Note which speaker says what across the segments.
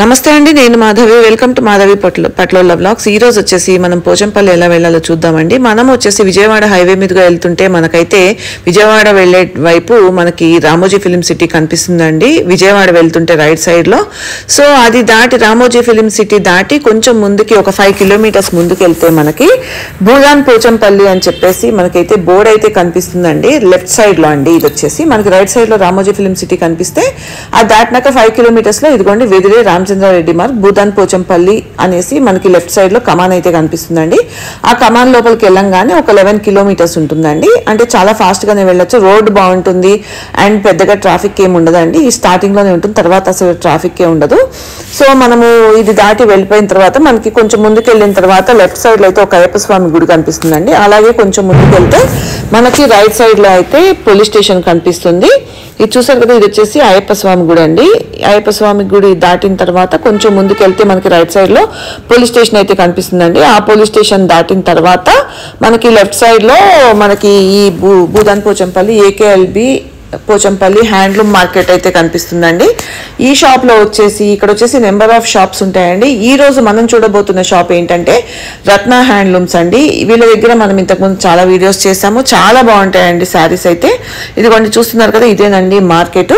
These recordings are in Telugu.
Speaker 1: నమస్తే అండి, నేను Madhavi. Welcome to Madhavi Patlolla blogs. ఈ రోజు వచ్చేసి మనం పోచంపల్లి ఎలా వెళ్ళాలో చూద్దామండి. మనం వచ్చేసి విజయవాడ హైవే మీదుగా వెళ్తుంటే మనకైతే విజయవాడ వెళ్ళే వైపు మనకి రామోజీ ఫిలిం సిటీ కనిపిస్తుందండి. విజయవాడ వెళ్తుంటే రైట్ సైడ్ లో. సో అది దాటి రామోజీ ఫిలిం సిటీ దాటి కొంచెం ముందుకి ఒక 5 కిలోమీటర్స్ ముందుకు వెళ్తే మనకి భూదాన్ పోచంపల్లి అని చెప్పేసి మనకైతే బోర్డు అయితే కనిపిస్తుందండి. లెఫ్ట్ సైడ్ లో అండి. ఇది వచ్చేసి మనకి రైట్ సైడ్ లో రామోజీ ఫిలిం సిటీ కనిపిస్తే అది దాటినాక 5 కిలోమీటర్స్ లో ఇదిగోండి వెదిరే రామచంద్రారెడ్డి మార్గ్ భూదాన్ పోచంపల్లి అనేసి మనకి లెఫ్ట్ సైడ్ లో కమాన్ అయితే కనిపిస్తుందండి. ఆ కమాన్ లోపలికి వెళ్ళంగానే ఒక 11 కిలోమీటర్స్ ఉంటుందండి. అంటే చాలా ఫాస్ట్ గానే వెళ్ళొచ్చు. రోడ్ బాగుంటుంది అండ్ పెద్దగా ట్రాఫిక్ ఏమి ఉండదండి. ఈ స్టార్టింగ్ లోనే ఉంటుంది, తర్వాత అసలు ట్రాఫిక్ ఏ ఉండదు. సో మనము ఇది దాటి వెళ్ళిపోయిన తర్వాత మనకి కొంచెం ముందుకు వెళ్ళిన తర్వాత లెఫ్ట్ సైడ్ లో అయితే ఒక అయ్యప్ప స్వామి గుడి కనిపిస్తుందండి. అలాగే కొంచెం ముందుకు వెళ్తే మనకి రైట్ సైడ్ లో అయితే పోలీస్ స్టేషన్ కనిపిస్తుంది. ఇది చూసారు కదా, ఇది వచ్చేసి అయ్యప్ప స్వామి గుడి అండి. అయ్యప్ప స్వామి గుడి దాటిన తర్వాత కొంచెం ముందుకు వెళ్తే మనకి రైట్ సైడ్ లో పోలీస్ స్టేషన్ అయితే కనిపిస్తుందండి. ఆ పోలీస్ స్టేషన్ దాటిన తర్వాత మనకి లెఫ్ట్ సైడ్ లో మనకి ఈ Bhoodan Pochampally AKLB Pochampally handloom market అయితే కనిపిస్తుందండి. ఈ షాప్ లో వచ్చేసి ఇక్కడ వచ్చేసి నెంబర్ ఆఫ్ షాప్స్ ఉంటాయండి. ఈ రోజు మనం చూడబోతున్న షాప్ ఏంటంటే రత్న హ్యాండ్లూమ్స్ అండి. వీళ్ళ దగ్గర మనం ఇంతకుముందు చాలా వీడియోస్ చేసాము, చాలా బాగుంటాయండి శారీస్ అయితే. ఇదిగోండి చూస్తున్నారు కదా, ఇదేనండి మార్కెట్.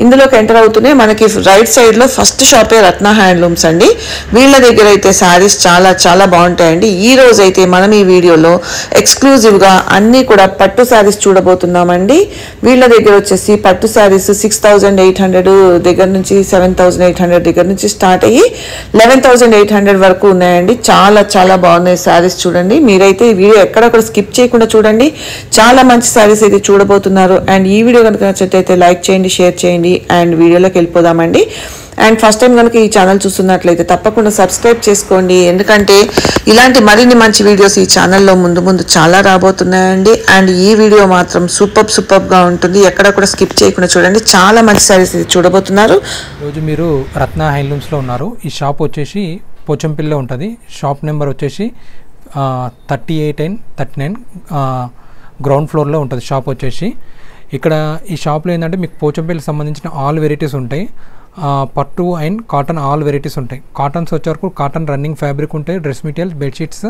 Speaker 1: ఇందులోకి ఎంటర్ అవుతూనే మనకి రైట్ సైడ్ లో ఫస్ట్ షాపే రత్న హ్యాండ్లూమ్స్ అండి. వీళ్ళ దగ్గర అయితే శారీస్ చాలా చాలా బాగుంటాయండి. ఈ రోజు అయితే మనం ఈ వీడియోలో ఎక్స్క్లూజివ్ గా అన్ని కూడా పట్టు శారీస్ చూడబోతున్నామండి. వీళ్ళ దగ్గర వచ్చేసి పట్టు శారీస్ 6,800 దగ్గర నుంచి 7,800 దగ్గర నుంచి స్టార్ట్ అయ్యి 11,800 వరకు ఉన్నాయండి. చాలా చాలా బాగున్నాయి శారీస్. చూడండి, మీరైతే ఈ వీడియో ఎక్కడక్కడ స్కిప్ చేయకుండా చూడండి. చాలా మంచి శారీస్ అయితే చూడబోతున్నారు. అండ్ ఈ వీడియో కనుక నచ్చితే లైక్ చేయండి, షేర్ చేయండి. అండ్ వీడియోలోకి వెళ్ళిపోదామండి. అండ్ ఫస్ట్ టైం కనుక ఈ ఛానల్ చూస్తున్నట్లయితే తప్పకుండా సబ్స్క్రైబ్ చేసుకోండి. ఎందుకంటే ఇలాంటి మరిన్ని మంచి వీడియోస్ ఈ ఛానల్లో ముందు ముందు చాలా రాబోతున్నాయండి. అండ్ ఈ వీడియో మాత్రం సూపర్ గా ఉంటుంది. ఎక్కడ కూడా స్కిప్ చేయకుండా చూడండి. చాలా మంచి సారీస్ చూడబోతున్నారు.
Speaker 2: రోజు మీరు రత్న హ్యాండ్లూమ్స్లో ఉన్నారు. ఈ షాప్ వచ్చేసి పోచంపల్లిలో ఉంటుంది. షాప్ నెంబర్ వచ్చేసి 38 and 39 గ్రౌండ్ ఫ్లోర్లో ఉంటుంది షాప్ వచ్చేసి. ఇక్కడ ఈ షాప్లో ఏంటంటే మీకు పోచంపల్లికి సంబంధించిన ఆల్ వెరైటీస్ ఉంటాయి. పట్టు అండ్ కాటన్ ఆల్ వెరైటీస్ ఉంటాయి. కాటన్స్ వచ్చేవరకు కాటన్ రన్నింగ్ ఫ్యాబ్రిక్ ఉంటాయి, dress materials, bedsheets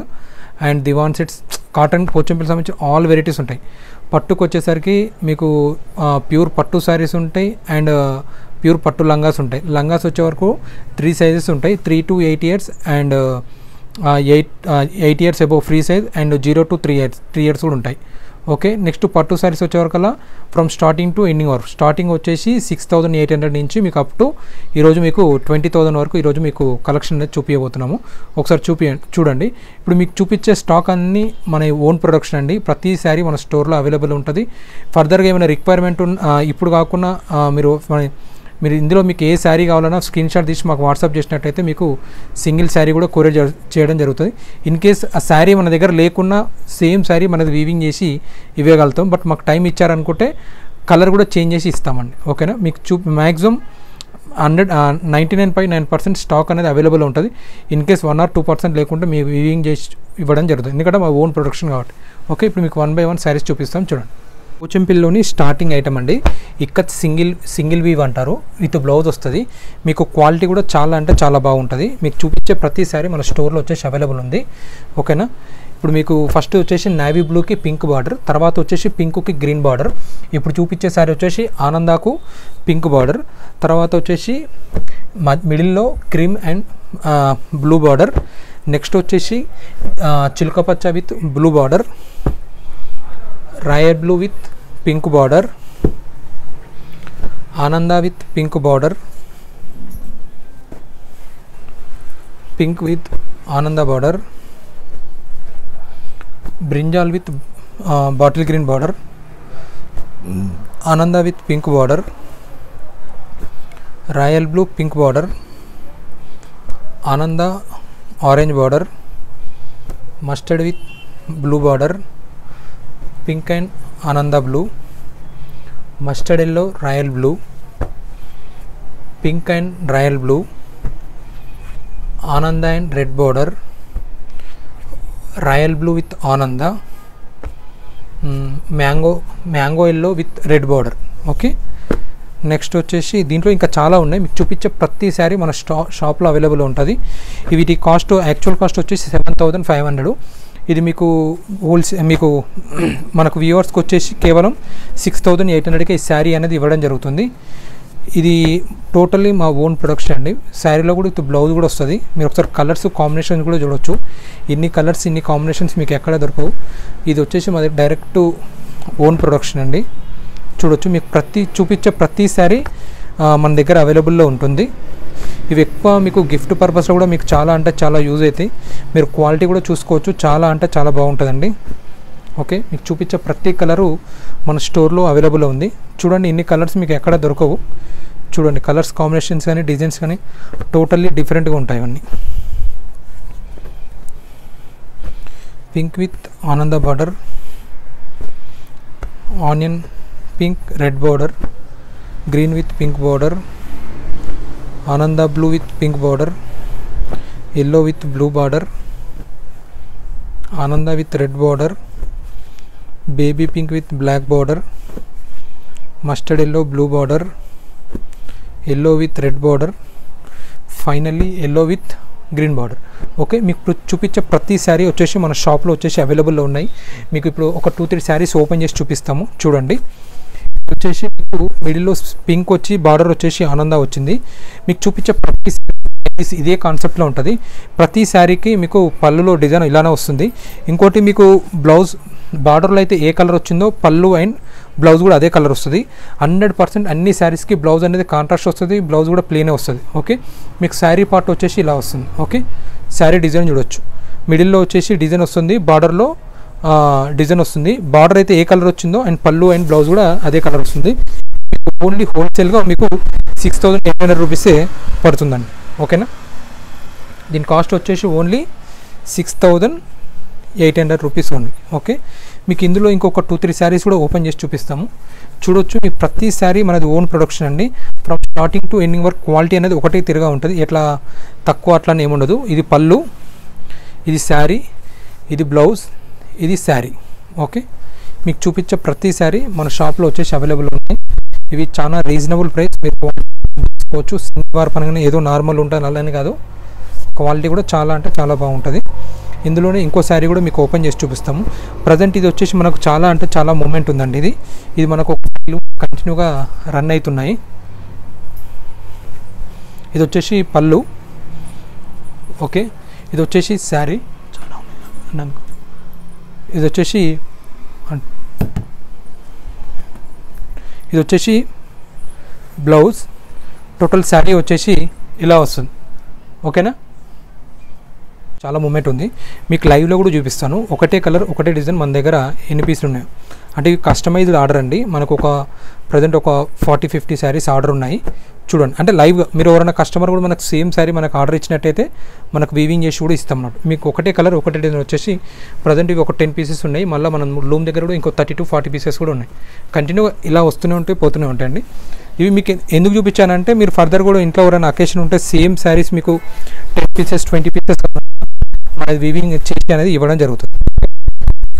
Speaker 2: and divan sets, cotton పోచంపల్లికి సంబంధించిన ఆల్ వెరైటీస్ ఉంటాయి. పట్టుకు వచ్చేసరికి మీకు ప్యూర్ పట్టు శారీస్ ఉంటాయి అండ్ ప్యూర్ పట్టు లంగాస్ ఉంటాయి. లంగాస్ వచ్చే వరకు 3 సైజెస్ ఉంటాయి, 3 to 8 years and 8 years above free size and 0 to 3 years కూడా ఉంటాయి. ఓకే, నెక్స్ట్ పట్టు శారీస్ వచ్చేవరకల్లా ఫ్రమ్ స్టార్టింగ్ టు ఎండింగ్ వరకు. స్టార్టింగ్ వచ్చేసి 6,800 నుంచి మీకు అప్ టు ఈరోజు మీకు 20,000 వరకు ఈరోజు మీకు కలెక్షన్ అనేది చూపించబోతున్నాము. ఒకసారి చూడండి. ఇప్పుడు మీకు చూపించే స్టాక్ అన్నీ మన ఓన్ ప్రొడక్షన్ అండి. ప్రతి శారీ మన స్టోర్లో అవైలబుల్ ఉంటుంది. ఫర్దర్గా ఏమైనా రిక్వైర్మెంట్ ఇప్పుడు కాకుండా మీరు ఇందులో మీకు ఏ శారీ కావాలన్నా స్క్రీన్ షాట్ తీసి మాకు వాట్సాప్ చేసినట్టయితే మీకు సింగిల్ శారీ కూడా కొరియర్ చేయడం జరుగుతుంది. ఇన్ కేస్ ఆ శారీ మన దగ్గర లేకున్నా సేమ్ శారీ మనది వీవింగ్ చేసి ఇవ్వగలుగుతాం. బట్ మాకు టైం ఇచ్చారనుకుంటే కలర్ కూడా చేంజ్ చేసి ఇస్తామండి. ఓకేనా, మీకు మ్యాక్సిమం 99.9% స్టాక్ అనేది అవైలబుల్ ఉంటుంది. ఇన్ కేస్ 1 or 2% లేకుంటే మీకు వీవింగ్ చేసి ఇవ్వడం జరుగుతుంది, ఎందుకంటే మా ఓన్ ప్రొడక్షన్ కాబట్టి. ఓకే, ఇప్పుడు మీకు 1 by 1 శారీస్ చూపిస్తాం చూడండి. పోచంపల్లిలోని స్టార్టింగ్ ఐటమ్ అండి. ఇక్కడ సింగిల్ వీవ్ అంటారు, విత్ బ్లౌజ్ వస్తుంది. మీకు క్వాలిటీ కూడా చాలా అంటే చాలా బాగుంటుంది. మీకు చూపించే ప్రతి శారీ మన స్టోర్లో వచ్చేసి అవైలబుల్ ఉంది. ఓకేనా, ఇప్పుడు మీకు ఫస్ట్ వచ్చేసి నేవీ బ్లూకి పింక్ బార్డర్, తర్వాత వచ్చేసి పింక్కి గ్రీన్ బార్డర్. ఇప్పుడు చూపించే శారీ వచ్చేసి ఆనందాకు పింక్ బార్డర్, తర్వాత వచ్చేసి మిడిల్లో cream and blue border. Next వచ్చేసి చిలుకపచ్చ with blue border, royal blue with pink border, ఆనంద with pink border, pink with ఆనంద border, brinjal with bottle green border, ఆనంద with pink border, royal blue pink border, ఆనంద orange border, mustard with blue border, pink and ఆనంద blue, mustard yellow royal blue, pink and royal blue, ఆనంద and red border, royal blue with ఆనంద, mango yellow with red border. Okay, next వచ్చేసి దీంట్లో ఇంకా చాలా ఉన్నాయి, మీకు చూపించే ప్రతిసారి మన షాప్లో అవైలబుల్ ఉంటుంది. వీటి కాస్ట్ యాక్చువల్ కాస్ట్ వచ్చేసి 7,500. ఇది మీకు మీకు మనకు వ్యూవర్స్కి వచ్చేసి కేవలం 6,800కి ఈ శారీ అనేది ఇవ్వడం జరుగుతుంది. ఇది టోటల్లీ మా ఓన్ ప్రొడక్షన్ అండి. శారీలో కూడా బ్లౌజ్ కూడా వస్తుంది. మీరు ఒకసారి కలర్స్ కాంబినేషన్స్ కూడా చూడవచ్చు. ఇన్ని కలర్స్ ఇన్ని కాంబినేషన్స్ మీకు ఎక్కడ దొరకవు. ఇది వచ్చేసి మాది డైరెక్ట్ ఓన్ ప్రొడక్షన్ అండి. చూడొచ్చు, మీకు చూపించే ప్రతి శారీ మన దగ్గర అవైలబుల్లో ఉంటుంది. ఇవి ఎక్కువ మీకు గిఫ్ట్ పర్పస్లో కూడా మీకు చాలా అంటే చాలా యూజ్ అవుతాయి. మీరు క్వాలిటీ కూడా చూసుకోవచ్చు, చాలా అంటే చాలా బాగుంటుందండి. ఓకే, మీకు చూపించే ప్రతి కలరు మన స్టోర్లో అవైలబుల్ ఉంది. చూడండి, ఇన్ని కలర్స్ మీకు ఎక్కడ దొరకవు. చూడండి, కలర్స్ కాంబినేషన్స్ కానీ డిజైన్స్ కానీ టోటల్లీ డిఫరెంట్గా ఉంటాయి. అన్నీ పింక్ విత్ ఆనంద border, onion pink red border, green with pink border, ఆనంద blue with pink border, yellow with blue border, ఆనంద with red border, baby pink with black border, mustard yellow blue border, yellow with red border, finally yellow with green border. Okay, మీకు చూపించే ప్రతి శారీ వచ్చేసి మన షాప్లో వచ్చేసి అవైలబుల్లో ఉన్నాయి. మీకు ఇప్పుడు ఒక 2-3 శారీస్ ఓపెన్ చేసి చూపిస్తాము. చూడండి, వచ్చేసి మీకు మిడిల్లో పింక్ వచ్చి బార్డర్ వచ్చేసి ఆనంద వచ్చింది. మీకు చూపించే ప్రతి ఇదే కాన్సెప్ట్లో ఉంటుంది. ప్రతి శారీకి మీకు పళ్ళులో డిజైన్ ఇలానే వస్తుంది. ఇంకోటి మీకు బ్లౌజ్ బార్డర్లో అయితే ఏ కలర్ వచ్చిందో పళ్ళు అండ్ బ్లౌజ్ కూడా అదే కలర్ వస్తుంది. 100% అన్ని శారీస్కి బ్లౌజ్ అనేది కాంట్రాస్ట్ వస్తుంది, బ్లౌజ్ కూడా ప్లెయినే వస్తుంది. ఓకే, మీకు శారీ పార్ట్ వచ్చేసి ఇలా వస్తుంది. ఓకే, శారీ డిజైన్ చూడొచ్చు, మిడిల్లో వచ్చేసి డిజైన్ వస్తుంది, బార్డర్లో డిజైన్ వస్తుంది. బార్డర్ అయితే ఏ కలర్ వచ్చిందో అండ్ పళ్ళు అండ్ బ్లౌజ్ కూడా అదే కలర్ వస్తుంది. ఓన్లీ హోల్సేల్గా మీకు 6,800 రూపీసే పడుతుందండి. ఓకేనా, దీని కాస్ట్ వచ్చేసి ఓన్లీ 6,800 రూపీస్ ఓన్లీ. ఓకే, మీకు ఇందులో ఇంకొక 2-3 శారీస్ కూడా ఓపెన్ చేసి చూపిస్తాము. చూడొచ్చు, మీకు ప్రతి శారీ మనది ఓన్ ప్రొడక్షన్ అండి. ఫ్రమ్ స్టార్టింగ్ టు ఎండింగ్ వరకు క్వాలిటీ అనేది ఒకటే తిరిగా ఉంటుంది, ఎట్లా తక్కువ అట్లా ఏముండదు. ఇది పళ్ళు, ఇది శారీ, ఇది బ్లౌజ్, ఇది శారీ. ఓకే, మీకు చూపించే ప్రతి శారీ మన షాప్లో వచ్చేసి అవైలబుల్ ఉన్నాయి. ఇవి చాలా రీజనబుల్ ప్రైస్, మీరు తీసుకోవచ్చు. సింగిల్ పరంగానే ఏదో నార్మల్ ఉంటుంది అలానే కాదు, క్వాలిటీ కూడా చాలా అంటే చాలా బాగుంటుంది. ఇందులోనే ఇంకో శారీ కూడా మీకు ఓపెన్ చేసి చూపిస్తాము. ప్రజెంట్ ఇది వచ్చేసి మనకు చాలా అంటే చాలా మూమెంట్ ఉందండి. ఇది మనకు కంటిన్యూగా రన్ అవుతున్నాయి. ఇది వచ్చేసి పళ్ళు. ఓకే, ఇది వచ్చేసి శారీ, ఇది వచ్చేసి బ్లౌజ్. టోటల్ శారీ వచ్చేసి ఇలా వస్తుంది. ఓకేనా, చాలా మూమెంట్ ఉంది. మీకు లైవ్లో కూడా చూపిస్తాను. ఒకటే కలర్ ఒకటే డిజైన్ మన దగ్గర ఎన్ని పీసులు ఉన్నాయి అంటే ఇవి కస్టమైజ్డ్ ఆర్డర్ అండి. మనకు ఒక ప్రజెంట్ ఒక 40-50 శారీస్ ఆర్డర్ ఉన్నాయి. చూడండి, అంటే లైవ్గా మీరు ఎవరైనా కస్టమర్ కూడా మనకు సేమ్ శారీ మనకు ఆర్డర్ ఇచ్చినట్టయితే మనకు వీవింగ్ చేసి కూడా ఇస్తాం అన్నట్టు. మీకు ఒకటే కలర్ ఒకటే డిజైన్ వచ్చేసి ప్రజెంట్ ఇవి ఒక 10 పీసెస్ ఉన్నాయి. మళ్ళీ మనం లూమ్ దగ్గర కూడా ఇంకో 30-40 పీసెస్ కూడా ఉన్నాయి. కంటిన్యూగా ఇలా వస్తూనే ఉంటాయి, పోతూనే ఉంటాయండి. ఇవి మీకు ఎందుకు చూపించానంటే మీరు ఫర్దర్ కూడా ఇంట్లో ఎవరైనా అకేషన్ ఉంటే సేమ్ శారీస్ మీకు 10 పీసెస్ 20 పీసెస్ మనది వీవింగ్ చేసి అనేది ఇవ్వడం జరుగుతుంది.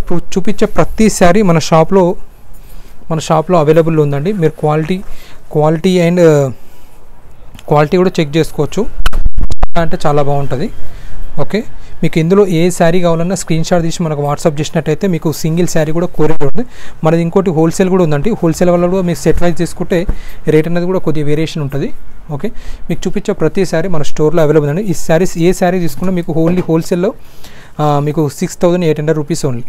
Speaker 2: ఇప్పుడు చూపించే ప్రతి శారీ మన షాప్లో అవైలబుల్ ఉందండి. మీరు క్వాలిటీ అండ్ క్వాలిటీ కూడా చెక్ చేసుకోవచ్చు, అంటే చాలా బాగుంటుంది. ఓకే, మీకు ఇందులో ఏ శారీ కావాలన్నా స్క్రీన్ షాట్ తీసి మనకు వాట్సాప్ చేసినట్టయితే మీకు సింగిల్ శారీ కూడా కొరియర్ ఉంది. మనది ఇంకోటి హోల్సేల్ కూడా ఉందండి. హోల్సేల్ వల్ల కూడా మీకు సెట్ వైజ్ తీసుకుంటే రేట్ అనేది కూడా కొద్దిగా వేరియేషన్ ఉంటుంది. ఓకే, మీకు చూపించే ప్రతి శారీ మన స్టోర్లో అవైలబుల్ అండి. ఈ శారీస్ ఏ శారీ తీసుకున్నా మీకు ఓన్లీ హోల్సేల్లో మీకు 6,800 రూపీస్ ఓన్లీ.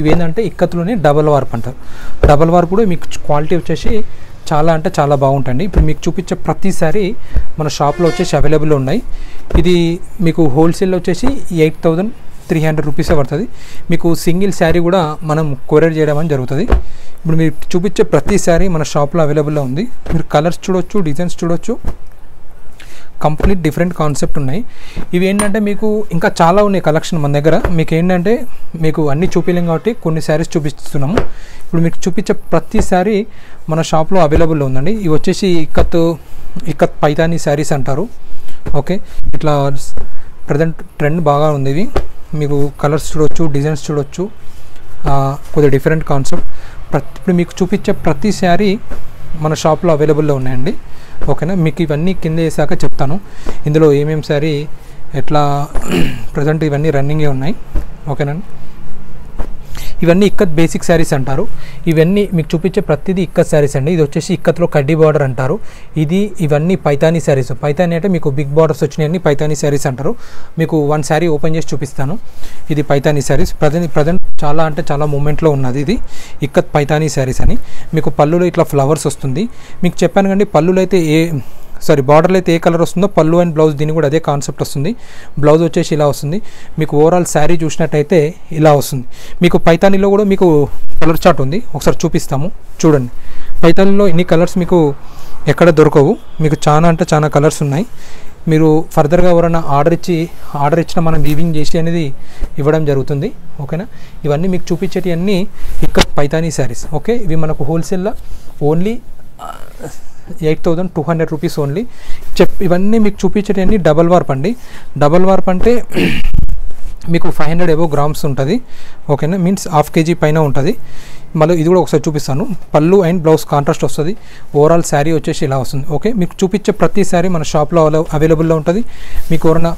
Speaker 2: ఇవి ఏంటంటే ఇక్కత్తులోనే డబల్ వార్ప్ అంటారు. డబల్ వార్ప్ కూడా మీకు క్వాలిటీ వచ్చేసి చాలా అంటే చాలా బాగుంటుంది. ఇప్పుడు మీకు చూపించే ప్రతి శారీ మన షాప్లో వచ్చేసి అవైలబుల్ ఉన్నాయి. ఇది మీకు హోల్సేల్లో వచ్చేసి 8,300 రూపీసే పడుతుంది. మీకు సింగిల్ శారీ కూడా మనం కొరియర్ చేయడం అని జరుగుతుంది. ఇప్పుడు మీరు చూపించే ప్రతి శారీ మన షాప్లో అవైలబుల్లో ఉంది. మీరు కలర్స్ చూడొచ్చు, డిజైన్స్ చూడొచ్చు, కంప్లీట్ డిఫరెంట్ కాన్సెప్ట్ ఉన్నాయి. ఇవి ఏంటంటే మీకు ఇంకా చాలా ఉన్నాయి కలెక్షన్ మన దగ్గర. మీకు ఏంటంటే మీకు అన్నీ చూపించలేం కాబట్టి కొన్ని శారీస్ చూపిస్తున్నాము. ఇప్పుడు మీకు చూపించే ప్రతి శారీ మన షాప్లో అవైలబుల్లో ఉందండి. ఇవి వచ్చేసి ఇక్కత్ పైతానీ శారీస్ అంటారు. ఓకే, ఇట్లా ప్రజెంట్ ట్రెండ్ బాగా ఉంది. ఇవి మీకు కలర్స్ చూడొచ్చు, డిజైన్స్ చూడొచ్చు, కొద్దిగా డిఫరెంట్ కాన్సెప్ట్. ఇప్పుడు మీకు చూపించే ప్రతి శారీ మన షాప్లో అవైలబుల్లో ఉన్నాయండి. ఓకేనా, మీకు ఇవన్నీ కింద వేసాక చెప్తాను ఇందులో ఏమేమి శారీ ఎట్లా ప్రజెంట్ ఇవన్నీ రన్నింగే ఉన్నాయి. ఓకేనండి, ఇవన్నీ ఇక్కత్ బేసిక్ శారీస్ అంటారు. ఇవన్నీ మీకు చూపించే ప్రతిదీ ఇక్కత్ శారీస్ అండి. ఇది వచ్చేసి ఇక్కత్లో కడ్డీ బార్డర్ అంటారు. ఇవన్నీ పైతానీ శారీస్. పైతానీ అంటే మీకు బిగ్ బార్డర్స్ వచ్చినాయన్ని పైతానీ శారీస్ అంటారు. మీకు వన్ శారీ ఓపెన్ చేసి చూపిస్తాను. ఇది పైతానీ శారీస్. ప్రజెంట్ చాలా అంటే చాలా మూమెంట్లో ఉన్నది. ఇది ఇక్కత్ పైతానీ శారీస్ అని. మీకు పళ్ళులో ఇట్లా ఫ్లవర్స్ వస్తుంది. మీకు చెప్పాను కండి, పళ్ళులో అయితే బార్డర్లో అయితే ఏ కలర్ వస్తుందో పళ్ళు అండ్ బ్లౌజ్ దీన్ని కూడా అదే కాన్సెప్ట్ వస్తుంది. బ్లౌజ్ వచ్చేసి ఇలా వస్తుంది. మీకు ఓవరాల్ శారీ చూసినట్టయితే ఇలా వస్తుంది. మీకు పైతానీలో కూడా మీకు కలర్ చార్ట్ ఉంది, ఒకసారి చూపిస్తాము చూడండి. పైతానీలో ఇన్ని కలర్స్ మీకు ఎక్కడ దొరకవు. మీకు చాలా అంటే చాలా కలర్స్ ఉన్నాయి. మీరు ఫర్దర్గా ఎవరైనా ఆర్డర్ ఇచ్చిన మనం వీవింగ్ చేసి అనేది ఇవ్వడం జరుగుతుంది. ఓకేనా, ఇవన్నీ మీకు చూపించేటి అన్నీ ఇక్కడ పైతానీ శారీస్. ఓకే, ఇవి మనకు హోల్సేల్లో ఓన్లీ 8,200 రూపీస్ ఓన్లీ. ఇవన్నీ మీకు చూపించేటన్నీ డబల్ వార్ప్ అండి. డబల్ వార్ప్ అంటే మీకు 500 అబోవ్ గ్రామ్స్ ఉంటుంది. ఓకేనా, మీన్స్ హాఫ్ కేజీ పైన ఉంటుంది. మళ్ళీ ఇది కూడా ఒకసారి చూపిస్తాను. పళ్ళు అండ్ బ్లౌజ్ కాంట్రాస్ట్ వస్తుంది. ఓవరాల్ శారీ వచ్చేసి ఇలా వస్తుంది. ఓకే, మీకు చూపించే ప్రతి శారీ మన షాప్లో అవైలబుల్లో ఉంటుంది. మీకు ఎవరైనా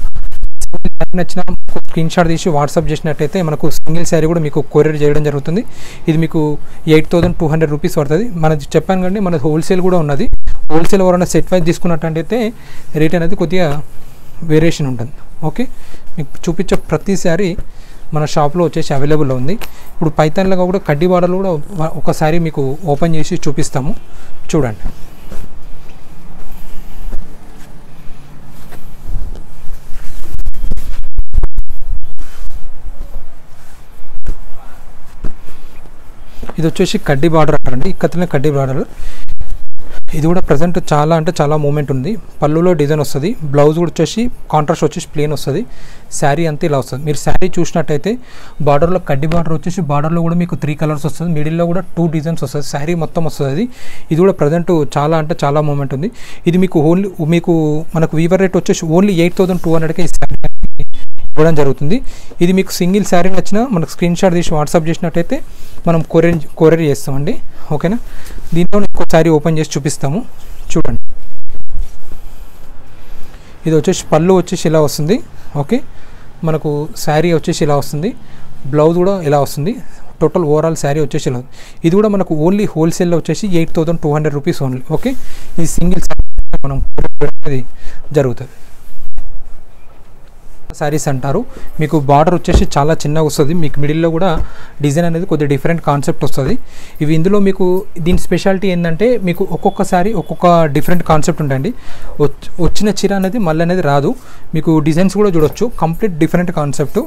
Speaker 2: నచ్చిన స్క్రీన్ షాట్ తీసి వాట్సాప్ చేసినట్టయితే మనకు సింగిల్ శారీ కూడా మీకు కొరియర్ చేయడం జరుగుతుంది. ఇది మీకు 8,200 రూపీస్ పడుతుంది. మనది చెప్పాను కండి, మనది హోల్సేల్ కూడా ఉన్నది. హోల్సేల్ ఎవరైనా సెట్ వైజ్ తీసుకున్నట్టయితే రేట్ అనేది కొద్దిగా వేరియేషన్ ఉంటుంది. ఓకే, మీకు చూపించే ప్రతి శారీ మన షాప్లో వచ్చేసి అవైలబుల్లో ఉంది. ఇప్పుడు పైతాన్లో కూడా కడ్డీ బార్డర్లు కూడా ఒకసారి మీకు ఓపెన్ చేసి చూపిస్తాము చూడండి. ఇది వచ్చేసి కడ్డీ బార్డర్ అంటారండి. ఇక్కతనే కడ్డీ బార్డర్. ఇది కూడా ప్రజెంట్ చాలా అంటే చాలా మూమెంట్ ఉంది. పళ్ళులో డిజైన్ వస్తుంది. బ్లౌజ్ కూడా వచ్చేసి కాంట్రాస్ట్ వచ్చేసి ప్లేన్ వస్తుంది. శారీ అంతా ఇలా వస్తుంది. మీరు శారీ చూసినట్టయితే బార్డర్లో కడ్డీ బార్డర్ వచ్చేసి బార్డర్లో కూడా మీకు 3 కలర్స్ వస్తుంది. మిడిల్లో కూడా 2 డిజైన్స్ వస్తుంది. శారీ మొత్తం వస్తుంది. ఇది కూడా ప్రజెంట్ చాలా అంటే చాలా మూమెంట్ ఉంది. ఇది మీకు మనకు వీవర్ రేట్ వచ్చేసి ఓన్లీ 8,200కే ఈ శారీ ఇవ్వడం జరుగుతుంది. ఇది మీకు సింగిల్ శారీ నచ్చినా మనకు స్క్రీన్ షాట్ తీసి వాట్సాప్ చేసినట్టయితే మనం కొరియర్ చేస్తామండి. ఓకేనా, దీంట్లో ఇంకో శారీ ఓపెన్ చేసి చూపిస్తాము చూడండి. ఇది వచ్చేసి పళ్ళు వచ్చేసి ఇలా వస్తుంది. ఓకే, మనకు శారీ వచ్చేసి ఇలా వస్తుంది. బ్లౌజ్ కూడా ఇలా వస్తుంది. టోటల్ ఓవరాల్ శారీ వచ్చేసి ఇలా. ఇది కూడా మనకు ఓన్లీ హోల్సేల్లో వచ్చేసి 8,200 రూపీస్ ఓన్లీ. ఓకే, ఇది సింగిల్ శారీ మనం అనేది జరుగుతుంది. శారీస్ అంటారు. మీకు బార్డర్ వచ్చేసి చాలా చిన్నగా వస్తుంది. మీకు మిడిల్లో కూడా డిజైన్ అనేది కొద్దిగా డిఫరెంట్ కాన్సెప్ట్ వస్తుంది. ఇందులో మీకు దీని స్పెషాలిటీ ఏంటంటే మీకు ఒక్కొక్క శారీ ఒక్కొక్క డిఫరెంట్ కాన్సెప్ట్ ఉంటాయండి. వచ్చిన చీర అనేది మళ్ళీ అనేది రాదు. మీకు డిజైన్స్ కూడా చూడొచ్చు. Complete different concept.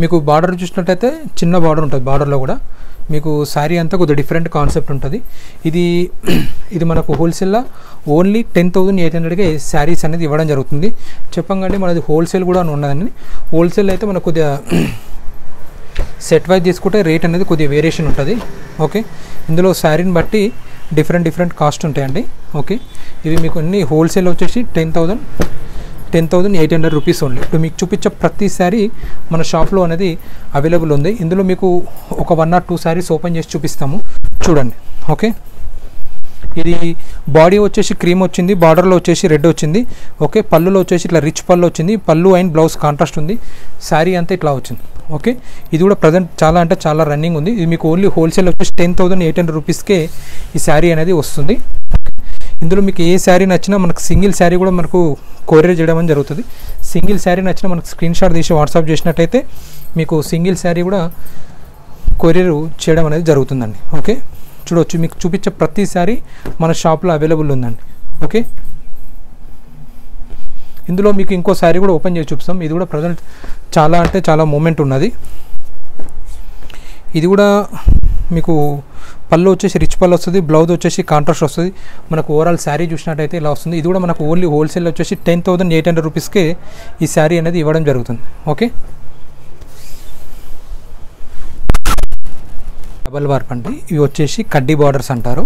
Speaker 2: మీకు బార్డర్ చూసినట్టయితే చిన్న బార్డర్ ఉంటుంది. బార్డర్లో కూడా మీకు శారీ అంతా కొద్దిగా డిఫరెంట్ కాన్సెప్ట్ ఉంటుంది. ఇది మనకు హోల్సేల్లో ఓన్లీ 10,800కే శారీస్ అనేది ఇవ్వడం జరుగుతుంది. చెప్పండి, మనది హోల్సేల్ కూడా ఉన్నదండి. హోల్సేల్ అయితే మనకు కొద్దిగా సెట్ వైజ్ తీసుకుంటే రేట్ అనేది కొద్దిగా వేరియేషన్ ఉంటుంది. ఓకే, ఇందులో శారీని బట్టి డిఫరెంట్ కాస్ట్ ఉంటాయండి. ఓకే, ఇవి మీకు అన్ని హోల్సేల్ వచ్చేసి 10,800 రూపీస్ ఓన్లీ. ఇప్పుడు మీకు చూపించే ప్రతి శారీ మన షాప్లో అనేది అవైలబుల్ ఉంది. ఇందులో మీకు ఒక 1 or 2 శారీస్ ఓపెన్ చేసి చూపిస్తాము చూడండి. ఓకే, ఇది బాడీ వచ్చేసి క్రీమ్ వచ్చింది. బార్డర్లో వచ్చేసి రెడ్ వచ్చింది. ఓకే, పళ్ళులో వచ్చేసి ఇట్లా రిచ్ పళ్ళు వచ్చింది. పళ్ళు అండ్ బ్లౌజ్ కాంట్రాస్ట్ ఉంది. శారీ అంతా ఇట్లా వచ్చింది. ఓకే, ఇది కూడా ప్రజెంట్ చాలా అంటే చాలా రన్నింగ్ ఉంది. ఇది మీకు ఓన్లీ హోల్సేల్ వచ్చేసి 10,800 రూపీస్కే ఈ శారీ అనేది వస్తుంది. ఇందులో మీకు ఏ శారీ నచ్చినా మనకు సింగిల్ శారీ కూడా మనకు కొరియర్ చేయడం అని జరుగుతుంది. సింగిల్ శారీ నచ్చినా మనకు స్క్రీన్ షాట్ తీసి వాట్సాప్ చేసినట్టయితే మీకు సింగిల్ శారీ కూడా కొరియర్ చేయడం అనేది జరుగుతుందండి. ఓకే, చూడవచ్చు. మీకు చూపించే ప్రతి శారీ మన షాప్లో అవైలబుల్ ఉందండి. ఓకే, ఇందులో మీకు ఇంకో శారీ కూడా ఓపెన్ చేసి చూపిస్తాం. ఇది కూడా ప్రజెంట్ చాలా అంటే చాలా మూమెంట్ ఉన్నది. ఇది కూడా మీకు పళ్ళు వచ్చేసి రిచ్ పళ్ళు వస్తుంది. బ్లౌజ్ వచ్చేసి కాంట్రాస్ట్ వస్తుంది. మనకు ఓవరాల్ శారీ చూసినట్టయితే ఇలా వస్తుంది. ఇది కూడా మనకు ఓన్లీ హోల్సేల్ వచ్చేసి 10,800 రూపీస్కే ఈ శారీ అనేది ఇవ్వడం జరుగుతుంది. ఓకే, డబల్ వార్ప్ అండి. ఇవి వచ్చేసి కడ్డీ బార్డర్స్ అంటారు.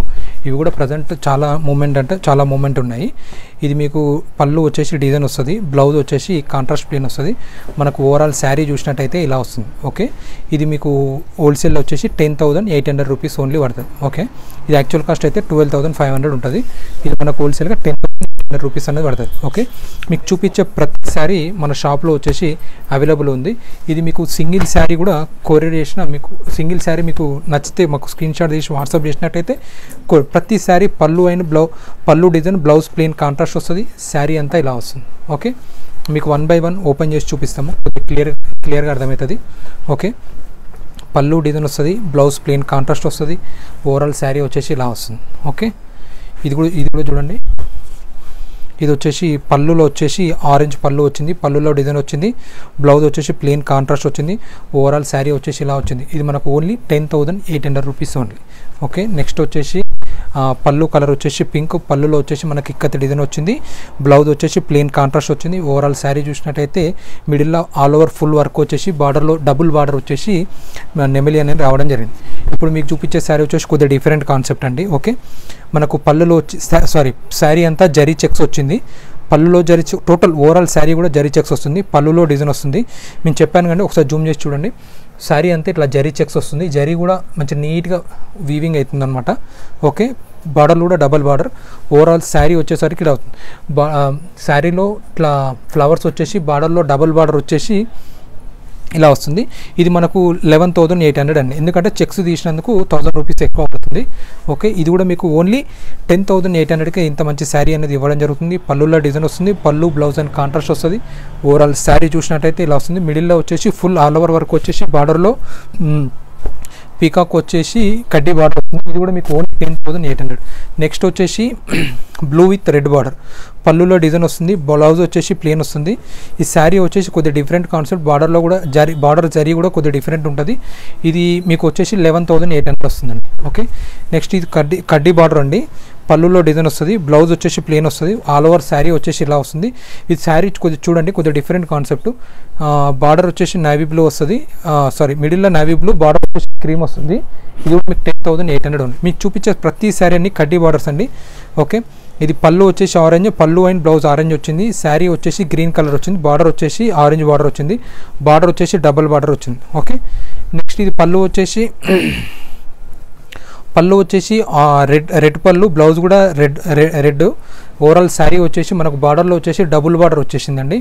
Speaker 2: ఇవి కూడా ప్రజెంట్ చాలా మూమెంట్ ఉన్నాయి. ఇది మీకు పళ్ళు వచ్చేసి డిజైన్ వస్తుంది, బ్లౌజ్ వచ్చేసి కాంట్రాస్ట్ ప్లేన్ వస్తుంది. మనకు ఓవరాల్ శారీ చూసినట్టయితే ఇలా వస్తుంది. ఓకే, ఇది మీకు హోల్సేల్లో వచ్చేసి 10,800 రూపీస్ ఓన్లీ పడుతుంది. ఓకే, ఇది యాక్చువల్ కాస్ట్ అయితే 12,500 ఉంటుంది. ఇది మనకు హోల్సేల్గా 10,800 రూపీస్ అనేది పడుతుంది. ఓకే, మీకు చూపించే ప్రతి శారీ మన షాప్లో వచ్చేసి అవైలబుల్ ఉంది. ఇది మీకు సింగిల్ శారీ కూడా కొరియర్ చేసిన, మీకు సింగిల్ శారీ మీకు నచ్చితే మాకు స్క్రీన్ షాట్ తీసి వాట్సాప్ చేసినట్టయితే ప్రతి శారీ పళ్ళు డిజైన్, బ్లౌజ్ ప్లెయిన్ కాంట్రాస్ట్ వస్తుంది. శారీ అంతా ఇలా వస్తుంది. ఓకే, మీకు 1 by 1 ఓపెన్ చేసి చూపిస్తాము, క్లియర్గా అర్థమవుతుంది. ఓకే, పళ్ళు డిజైన్ వస్తుంది, బ్లౌజ్ ప్లెయిన్ కాంట్రాస్ట్ వస్తుంది, ఓవరాల్ శారీ వచ్చేసి ఇలా వస్తుంది. ఓకే, ఇది కూడా చూడండి. ఇది వచ్చేసి పళ్ళులో వచ్చేసి ఆరెంజ్ పళ్ళు వచ్చింది, పళ్ళులో డిజైన్ వచ్చింది, బ్లౌజ్ వచ్చేసి ప్లెయిన్ కాంట్రాస్ట్ వచ్చింది, ఓవరాల్ శారీ వచ్చేసి ఇలా వచ్చింది. ఇది మనకు only 10,800 rupees only. Okay, next వచ్చేసి పళ్ళు కలర్ వచ్చేసి పింక్, పళ్ళులో వచ్చేసి మనకి ఇక్కత డిజైన్ వచ్చింది, బ్లౌజ్ వచ్చేసి ప్లెయిన్ కాంట్రాస్ట్ వచ్చింది. ఓవరాల్ శారీ చూసినట్టయితే మిడిల్లో ఆల్ ఓవర్ ఫుల్ వర్క్ వచ్చేసి బార్డర్లో డబుల్ బార్డర్ వచ్చేసి నెమలి అనేది రావడం జరిగింది. ఇప్పుడు మీకు చూపించే శారీ వచ్చేసి కొద్దిగా డిఫరెంట్ కాన్సెప్ట్ అండి. ఓకే, మనకు పళ్ళులో శారీ అంతా జరీ చెక్స్ వచ్చింది, పళ్ళులో జరీ టోటల్ ఓవరాల్ శారీ కూడా జరీ చెక్స్ వస్తుంది, పళ్ళులో డిజైన్ వస్తుంది. నేను చెప్పాను కానీ ఒకసారి జూమ్ చేసి చూడండి. శారీ అంతా ఇట్లా జరీ చెక్స్ వస్తుంది, జరీ కూడా మంచి నీట్గా వీవింగ్ అవుతుంది అనమాట. ఓకే, బార్డర్లు కూడా డబల్ బార్డర్. ఓవరాల్ శారీ వచ్చేసరికి ఇలా అవుతుంది. శారీలో ఇట్లా ఫ్లవర్స్ వచ్చేసి బార్డర్లో డబల్ బార్డర్ వచ్చేసి ఇలా వస్తుంది. ఇది మనకు 11,800 అండి, ఎందుకంటే చెక్స్ తీసినందుకు 1,000 రూపీస్ ఎక్కువ అవుతుంది. ఓకే, ఇది కూడా మీకు ఓన్లీ 10,800కే ఇంత మంచి శారీ అనేది ఇవ్వడం జరుగుతుంది. పళ్ళులో డిజైన్ వస్తుంది, పళ్ళు బ్లౌజ్ అండ్ కాంట్రాస్ట్ వస్తుంది. ఓవరాల్ శారీ చూసినట్టయితే ఇలా వస్తుంది. మిడిల్లో వచ్చేసి ఫుల్ ఆల్ ఓవర్ వర్క్ వచ్చేసి బార్డర్లో పీకాక్ వచ్చేసి కడ్డీ బార్డర్ వస్తుంది. ఇది కూడా మీకు ఓన్లీ 10,800. నెక్స్ట్ వచ్చేసి బ్లూ విత్ రెడ్ బార్డర్, పళ్ళులో డిజైన్ వస్తుంది, బ్లౌజ్ వచ్చేసి ప్లేన్ వస్తుంది. ఈ శారీ వచ్చేసి కొద్దిగా డిఫరెంట్ కాన్సెప్ట్, బార్డర్లో కూడా బార్డర్ జరీ కూడా కొద్దిగా డిఫరెంట్ ఉంటుంది. ఇది మీకు వచ్చేసి 11,800 వస్తుందండి. ఓకే, నెక్స్ట్ ఇది కడ్డీ బార్డర్ అండి, పళ్ళులో డిజైన్ వస్తుంది, బ్లౌజ్ వచ్చేసి ప్లేన్ వస్తుంది, ఆల్ ఓవర్ శారీ వచ్చేసి ఇలా వస్తుంది. ఇది శారీ కొద్దిగా చూడండి, కొద్దిగా డిఫరెంట్ కాన్సెప్ట్. బార్డర్ వచ్చేసి నేవీ బ్లూ వస్తుంది, మిడిల్లో నేవీ బ్లూ, బార్డర్ వచ్చేసి క్రీమ్ వస్తుంది. ఇది కూడా మీకు 10,800 ఉంది. మీకు చూపించే ప్రతి శారీ అన్ని కడ్డీ బార్డర్స్ అండి. ఓకే, ఇది పళ్ళు వచ్చేసి ఆరెంజ్, పళ్ళు అండ్ బ్లౌజ్ ఆరెంజ్ వచ్చింది, శారీ వచ్చేసి గ్రీన్ కలర్ వచ్చింది, బార్డర్ వచ్చేసి ఆరెంజ్ బార్డర్ వచ్చింది, బార్డర్ వచ్చేసి డబల్ బార్డర్ వచ్చింది. ఓకే, నెక్స్ట్ ఇది పళ్ళు వచ్చేసి రెడ్ పళ్ళు, బ్లౌజ్ కూడా రెడ్. ఓవరాల్ శారీ వచ్చేసి మనకు బార్డర్లో వచ్చేసి డబుల్ బార్డర్ వచ్చేసిందండి.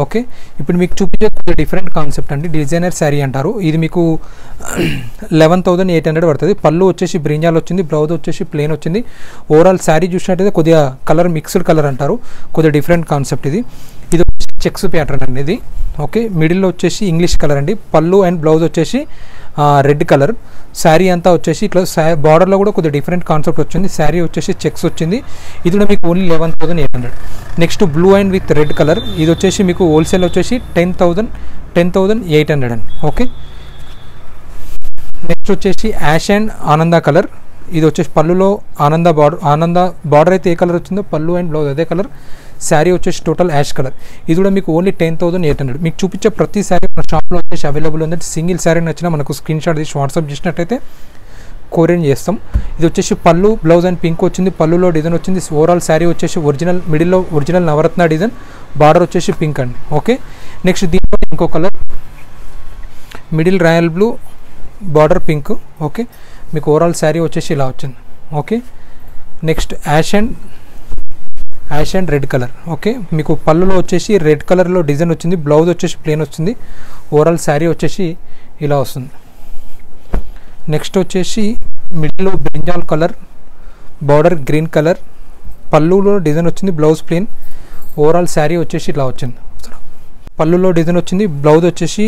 Speaker 2: ఓకే, ఇప్పుడు మీకు చూపించే డిఫరెంట్ కాన్సెప్ట్ అండి, డిజైనర్ శారీ అంటారు. ఇది మీకు 11,800 పడుతుంది. పళ్ళు వచ్చేసి బ్రింజాల్ వచ్చింది, బ్లౌజ్ వచ్చేసి ప్లేన్ వచ్చింది. ఓవరాల్ శారీ చూసినట్టయితే కొద్దిగా కలర్ మిక్స్డ్ కలర్ అంటారు, కొద్దిగా డిఫరెంట్ కాన్సెప్ట్. ఇది వచ్చేసి చెక్స్ ప్యాటర్న్ అండి ఇది. ఓకే, మిడిల్లో వచ్చేసి ఇంగ్లీష్ కలర్ అండి, పళ్ళు అండ్ బ్లౌజ్ వచ్చేసి రెడ్ కలర్. శారీ అంతా వచ్చేసి ఇట్లా బార్డర్లో కూడా కొద్దిగా డిఫరెంట్ కాన్సెప్ట్ వచ్చింది. శారీ వచ్చేసి చెక్స్ వచ్చింది. ఇది కూడా మీకు only 11,800. Next blue and with red colour, ఇది వచ్చేసి మీకు హోల్సేల్ వచ్చేసి 10,800 అండి. ఓకే, నెక్స్ట్ వచ్చేసి యాష్ అండ్ ఆనంద కలర్, ఇది వచ్చేసి పళ్ళులో ఆనంద బార్డర్ అయితే ఏ కలర్ వచ్చిందో పళ్ళు అండ్ బ్లౌజ్ అదే కలర్. శారీ వచ్చేసి టోటల్ యాష్ కలర్. ఇది కూడా మీకు ఓన్లీ 10,800. మీకు చూపించే ప్రతి శారీ మన షాప్లో వచ్చేసి అవైలబుల్ ఉంది. సింగిల్ శారీ నచ్చినా మనకు స్క్రీన్ షాట్ తీసి వాట్సాప్ చేసినట్టయితే కొరియర్ చేస్తాం. ఇది వచ్చేసి పళ్ళు బ్లౌజ్ అండ్ పింక్ వచ్చింది, పళ్ళులో డిజైన్ వచ్చింది. ఓవరాల్ శారీ వచ్చేసి ఒరిజినల్ మిడిల్లో ఒరిజినల్ నవరత్న డిజైన్, బార్డర్ వచ్చేసి పింక్ అండి. ఓకే, నెక్స్ట్ దీంట్లో ఇంకో colour middle royal blue, border pink. Okay, మీకు ఓవరాల్ శారీ వచ్చేసి ఇలా వచ్చింది. Okay, next ash and red colour. Okay, మీకు పళ్ళులో వచ్చేసి రెడ్ కలర్లో డిజైన్ వచ్చింది, బ్లౌజ్ వచ్చేసి ప్లేన్ వచ్చింది, ఓవరాల్ శారీ వచ్చేసి ఇలా వస్తుంది. నెక్స్ట్ వచ్చేసి మిడిల్లో brinjal colour, border green colour, పళ్ళులో డిజైన్ వచ్చింది, బ్లౌజ్ ప్లేన్, ఓవరాల్ శారీ వచ్చేసి ఇలా వచ్చింది. పళ్ళులో డిజైన్ వచ్చింది, బ్లౌజ్ వచ్చేసి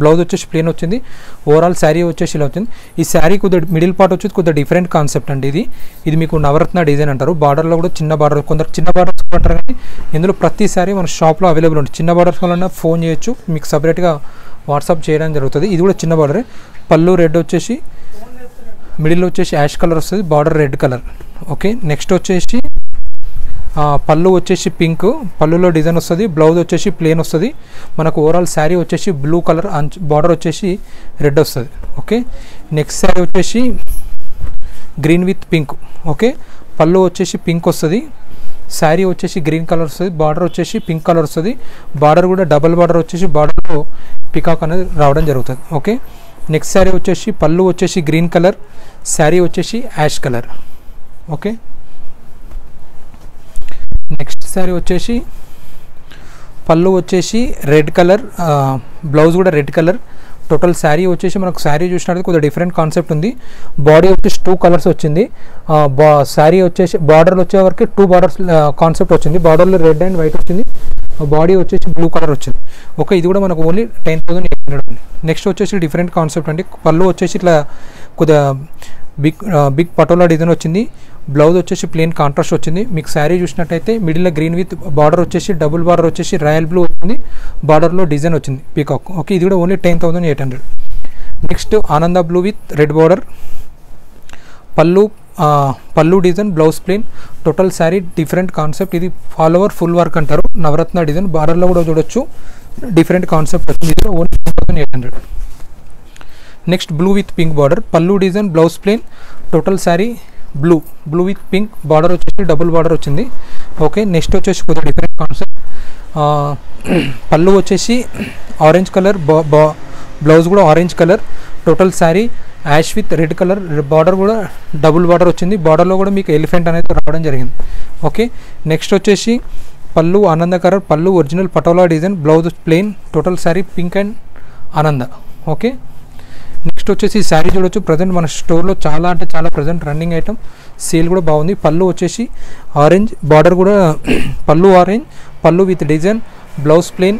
Speaker 2: బ్లౌజ్ వచ్చేసి ప్లేన్ వచ్చింది, ఓవరాల్ శారీ వచ్చేసి ఇలా వచ్చింది. ఈ శారీ కొద్దిగా మిడిల్ పార్ట్ వచ్చేసి కొద్దిగా డిఫరెంట్ కాన్సెప్ట్ అండి. ఇది మీకు నవరత్న డిజైన్ అంటారు. బార్డర్లో కూడా చిన్న బార్డర్, కొందరు చిన్న బార్డర్స్ అంటారు, కానీ ఇందులో ప్రతి శారీ మన షాప్లో అవైలబుల్ ఉంటుంది. చిన్న బార్డర్స్ వల్ల ఫోన్ చేయొచ్చు, మీకు సపరేట్గా వాట్సాప్ చేయడం జరుగుతుంది. ఇది కూడా చిన్న బార్డరే. పళ్ళు రెడ్ వచ్చేసి మిడిల్లో వచ్చేసి యాష్ కలర్ వస్తుంది, border red colour. Okay, next వచ్చేసి పళ్ళు వచ్చేసి పింక్, పళ్ళులో డిజైన్ వస్తుంది, బ్లౌజ్ వచ్చేసి ప్లేన్ వస్తుంది. మనకు ఓవరాల్ శారీ వచ్చేసి బ్లూ కలర్, బార్డర్ వచ్చేసి రెడ్ వస్తుంది. ఓకే, నెక్స్ట్ శారీ వచ్చేసి గ్రీన్ విత్ పింక్. ఓకే, పళ్ళు వచ్చేసి పింక్ వస్తుంది, శారీ వచ్చేసి గ్రీన్ కలర్ వస్తుంది, బార్డర్ వచ్చేసి పింక్ కలర్ వస్తుంది, బార్డర్ కూడా డబల్ బార్డర్ వచ్చేసి బార్డర్లో పికాక్ అనేది రావడం జరుగుతుంది. ఓకే, నెక్స్ట్ శారీ వచ్చేసి పళ్ళు వచ్చేసి గ్రీన్ కలర్, శారీ వచ్చేసి ash colour. Okay, next sari వచ్చేసి పళ్ళు వచ్చేసి రెడ్ కలర్, బ్లౌజ్ కూడా రెడ్ కలర్. టోటల్ శారీ వచ్చేసి మనకు శారీ చూసినట్టు కొద్దిగా డిఫరెంట్ కాన్సెప్ట్ ఉంది. బాడీ వచ్చేసి 2 కలర్స్ వచ్చింది. శారీ వచ్చేసి బార్డర్లు వచ్చే వరకు 2 బార్డర్స్ కాన్సెప్ట్ వచ్చింది. బార్డర్లో రెడ్ అండ్ వైట్ వచ్చింది, బాడీ వచ్చేసి బ్లూ కలర్ వచ్చింది. ఓకే, ఇది కూడా మనకు ఓన్లీ 10,800 ఉంది. నెక్స్ట్ వచ్చేసి డిఫరెంట్ కాన్సెప్ట్ అండి. పళ్ళు వచ్చేసి ఇట్లా కొద్దిగా బిగ్ పటోలా డిజైన్ వచ్చింది. బ్లౌజ్ వచ్చేసి ప్లెయిన్ కాంట్రాస్ట్ వచ్చింది. మీకు శారీ చూసినట్టయితే మిడిల్లో గ్రీన్ విత్ బార్డర్ వచ్చేసి డబుల్ బార్డర్ వచ్చేసి రాయల్ బ్లూ వచ్చింది, బార్డర్లో డిజైన్ వచ్చింది పీకాక్. ఓకే, ఇది కూడా ఓన్లీ 10,800. నెక్స్ట్ ఆనంద బ్లూ విత్ రెడ్ బార్డర్, పళ్ళు design, blouse plain. Total sari different concept. ఇది ఆల్ ఓవర్ ఫుల్ వర్క్ అంటారు, నవరత్న డిజైన్. బార్డర్లో కూడా చూడొచ్చు, డిఫరెంట్ కాన్సెప్ట్ వచ్చింది. ఇది కూడా only 10,800. Next blue with pink border, పళ్ళు design, blouse plain. Total sari blue with pink, border వచ్చేసి డబుల్ బార్డర్ వచ్చింది. ఓకే, నెక్స్ట్ వచ్చేసి కొద్దిగా డిఫరెంట్ కాన్సెప్ట్. పళ్ళు వచ్చేసి ఆరెంజ్ కలర్, బ్లౌజ్ కూడా orange colour. Total sari ash with red colour, border కూడా డబుల్ బార్డర్ వచ్చింది. బార్డర్లో కూడా మీకు ఎలిఫెంట్ అనేది రావడం జరిగింది. ఓకే, నెక్స్ట్ వచ్చేసి పళ్ళు ఆనంద కలర్, పళ్ళు original patola design, blouse plain. Total sari pink and ఆనంద. ఓకే, నెక్స్ట్ వచ్చేసి శారీ చూడొచ్చు. ప్రజెంట్ మన స్టోర్లో చాలా అంటే చాలా ప్రజెంట్ రన్నింగ్ ఐటమ్, సేల్ కూడా బాగుంది. పళ్ళు వచ్చేసి ఆరెంజ్, బార్డర్ కూడా పళ్ళు ఆరెంజ్, పళ్ళు with design, blouse plain.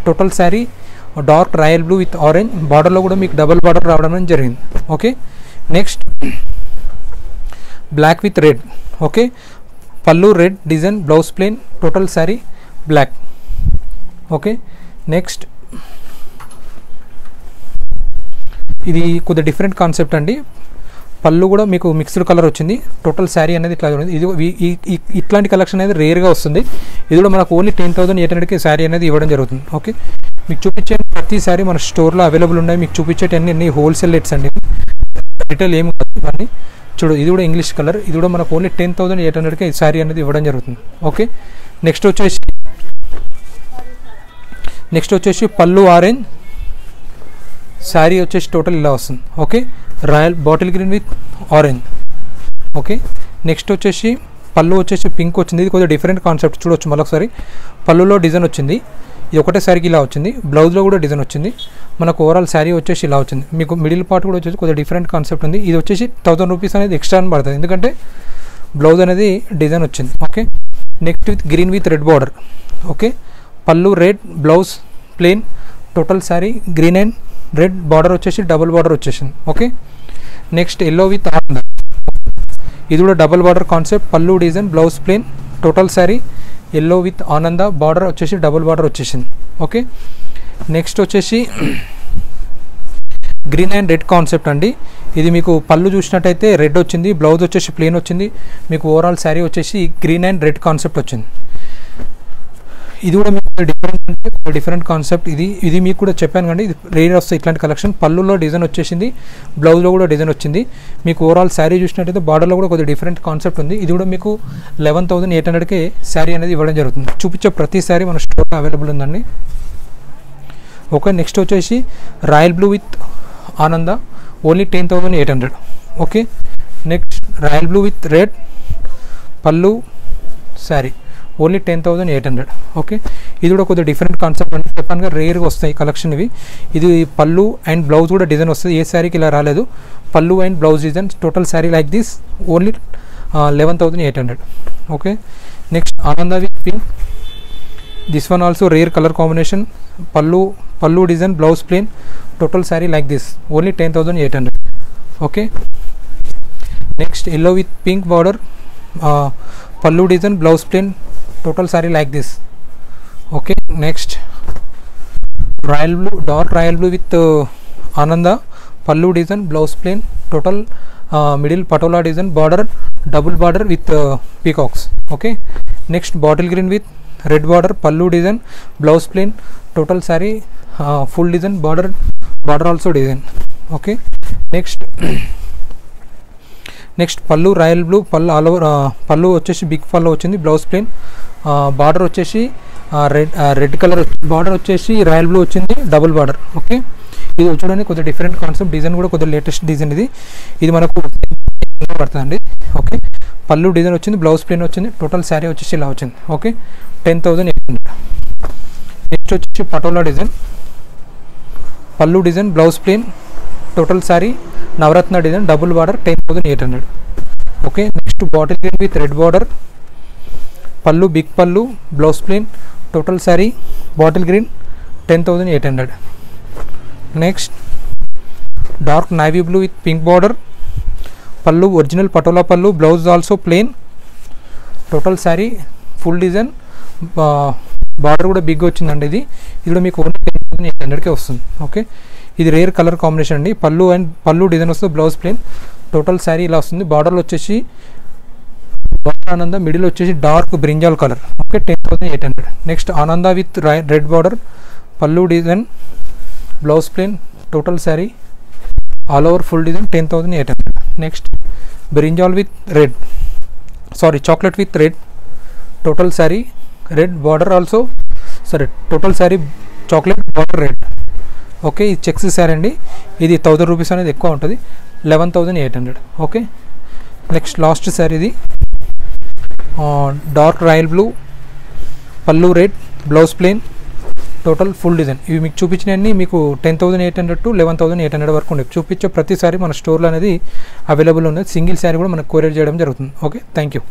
Speaker 2: Total sari dark royal blue with orange, బార్డర్లో కూడా మీకు డబల్ బార్డర్ రావడం జరిగింది. Okay, next black with red. Okay, పళ్ళు red design, blouse plain. Total sari black. Okay, next ఇది కొద్దిగా డిఫరెంట్ కాన్సెప్ట్ అండి. పళ్ళు కూడా మీకు మిక్స్డ్ కలర్ వచ్చింది. టోటల్ శారీ అనేది ఇట్లా ఉంది. ఇది ఇట్లాంటి కలెక్షన్ అనేది రేర్గా వస్తుంది. ఇది కూడా మనకు ఓన్లీ 10,800కి శారీ అనేది ఇవ్వడం జరుగుతుంది. ఓకే, మీకు చూపించే ప్రతి శారీ మన స్టోర్లో అవైలబుల్ ఉన్నాయి. మీకు చూపించేటన్ని హోల్సేల్ రేట్స్ అండి, రిటైల్ ఏమి కాదు ఇవన్నీ. చూడు, ఇది కూడా ఇంగ్లీష్ కలర్. ఇది కూడా మనకు ఓన్లీ 10,800కి శారీ అనేది ఇవ్వడం జరుగుతుంది. ఓకే, నెక్స్ట్ వచ్చేసి పళ్ళు ఆరెంజ్, శారీ వచ్చేసి టోటల్ ఇలా వస్తుంది. Okay, royal bottle green with orange. Okay, next వచ్చేసి పళ్ళు వచ్చేసి పింక్ వచ్చింది. ఇది కొద్దిగా డిఫరెంట్ కాన్సెప్ట్ చూడొచ్చు. మరొకసారి పళ్ళులో డిజైన్ వచ్చింది, ఇది ఒకటే శారీకి ఇలా వచ్చింది. బ్లౌజ్లో కూడా డిజైన్ వచ్చింది. మనకు ఓవరాల్ శారీ వచ్చేసి ఇలా వచ్చింది. మీకు మిడిల్ పార్ట్ కూడా వచ్చేసి కొద్దిగా డిఫరెంట్ కాన్సెప్ట్ ఉంది. ఇది వచ్చేసి 1,000 రూపీస్ అనేది ఎక్స్ట్రా అని పడుతుంది, ఎందుకంటే బ్లౌజ్ అనేది డిజైన్ వచ్చింది. Okay, next with green with red border. Okay, పళ్ళు red, blouse plain. Total sari green and red, border వచ్చేసి డబుల్ బార్డర్ వచ్చేసింది. ఓకే, నెక్స్ట్ ఎల్లో విత్ ఆనంద. ఇది కూడా డబుల్ బార్డర్ కాన్సెప్ట్, పళ్ళు design, blouse plain. Total sari yellow with ఆనంద, బార్డర్ వచ్చేసి డబుల్ బార్డర్ వచ్చేసింది. ఓకే, నెక్స్ట్ వచ్చేసి గ్రీన్ అండ్ రెడ్ కాన్సెప్ట్ అండి. ఇది మీకు పళ్ళు చూసినట్టయితే రెడ్ వచ్చింది, బ్లౌజ్ వచ్చేసి ప్లెయిన్ వచ్చింది. మీకు ఓవరాల్ శారీ వచ్చేసి గ్రీన్ అండ్ రెడ్ కాన్సెప్ట్ వచ్చింది. ఇది కూడా మీకు డిఫరెంట్ కాన్సెప్ట్. ఇది మీకు కూడా చెప్పాను కండి, ఇది రేర్ వస్తుంది ఇట్లాంటి కలెక్షన్. పళ్ళులో డిజైన్ వచ్చేసింది, బ్లౌజ్లో కూడా డిజైన్ వచ్చింది. మీకు ఓవరాల్ శారీ చూసినట్టయితే బార్డర్లో కూడా కొద్దిగా డిఫరెంట్ కాన్సెప్ట్ ఉంది. ఇది కూడా మీకు 11,800కే శారీ అనేది ఇవ్వడం జరుగుతుంది. చూపించే ప్రతి శారీ మన స్టోర్లో అవైలబుల్ ఉందండి. ఓకే, నెక్స్ట్ వచ్చేసి రాయల్ బ్లూ విత్ ఆనంద, only 10,800. Okay, next royal blue with red, పళ్ళు శారీ ఓన్లీ 10,800. ఓకే, ఇది కూడా కొద్దిగా డిఫరెంట్ కాన్సెప్ట్ అంటే చెప్పానుగా రేర్గా వస్తాయి కలెక్షన్ ఇవి. ఇది పళ్ళు అండ్ బ్లౌజ్ కూడా డిజైన్ వస్తుంది, ఏ శారీకి ఇలా రాలేదు. పళ్ళు and blouse design. Total sari like this, only 11,800. Okay, next ఆనంద with pink. This one also rare colour combination. పళ్ళు design, blouse plain. Total sari like this, only 10,800. Okay, next yellow with pink border, పళ్ళు design, blouse plain. Total saree like this. Okay, next royal blue, dark royal blue with Ananda, pallu design, blouse plain. Total middle patola design, border double border with peacocks. Okay, next bottle green with red border, pallu design, blouse plain. Total saree full design, border also design. Okay, next పళ్ళు రాయల్ బ్లూ, పళ్ళు ఆల్ ఓవర్, పళ్ళు వచ్చేసి బిగ్ పళ్ళు వచ్చింది, బ్లౌజ్ ప్లెయిన్, బార్డర్ వచ్చేసి రెడ్ కలర్, బార్డర్ వచ్చేసి రాయల్ బ్లూ వచ్చింది, డబుల్ బార్డర్. ఓకే, ఇది చూడండి కొద్దిగా డిఫరెంట్ కాన్సెప్ట్, డిజైన్ కూడా కొద్దిగా లేటెస్ట్ డిజైన్. ఇది మనకు పడుతుందండి. ఓకే, పళ్ళు డిజైన్ వచ్చింది, బ్లౌజ్ ప్లెయిన్ వచ్చింది, టోటల్ శారీ వచ్చేసి ఇలా వచ్చింది. ఓకే, 10,800. నెక్స్ట్ వచ్చేసి patola design, pallu design, blouse plain, total sari Navaratna design, double border, 10,800. Okay, next bottle green with red border, pallu big pallu, blouse plain, total sari bottle green, 10,800. Next dark navy blue with pink border, pallu original patola pallu, blouse also plain, total sari full design, border కూడా బిగ్ వచ్చిందండి. ఇది కూడా మీకు ఓన్లీ 10,800కే వస్తుంది. ఓకే, ఇది రేర్ కలర్ కాంబినేషన్ అండి. పళ్ళు డిజైన్ వస్తుంది, బ్లౌజ్ ప్లెయిన్, టోటల్ శారీ ఇలా వస్తుంది. బార్డర్లో వచ్చేసి ఆనంద, మిడిల్ వచ్చేసి dark brinjal colour. Okay, 10,800. Next ఆనంద విత్ రెడ్ బార్డర్, పళ్ళు design, blouse plain, total sari all over full design, 10,800. Next brinjal with red, chocolate with red, total sari red border also, total sari chocolate border red. Okay, ఇది చెక్స్ శారీ అండి. ఇది 1,000 రూపీస్ అనేది ఎక్కువ ఉంటుంది, 11,800. ఓకే, నెక్స్ట్ లాస్ట్ శారీ ఇది డార్క్ రాయల్ బ్లూ, పళ్ళు red, blouse plain, total full design. ఇవి మీకు చూపించినవన్నీ మీకు 10,800 to 11,800 వరకు ఉన్నాయి. చూపించే ప్రతిసారి మన స్టోర్లో అనేది అవైలబుల్ ఉన్నది. సింగిల్ శారీ కూడా మనకు కొరియర్ చేయడం జరుగుతుంది. Okay, thank you.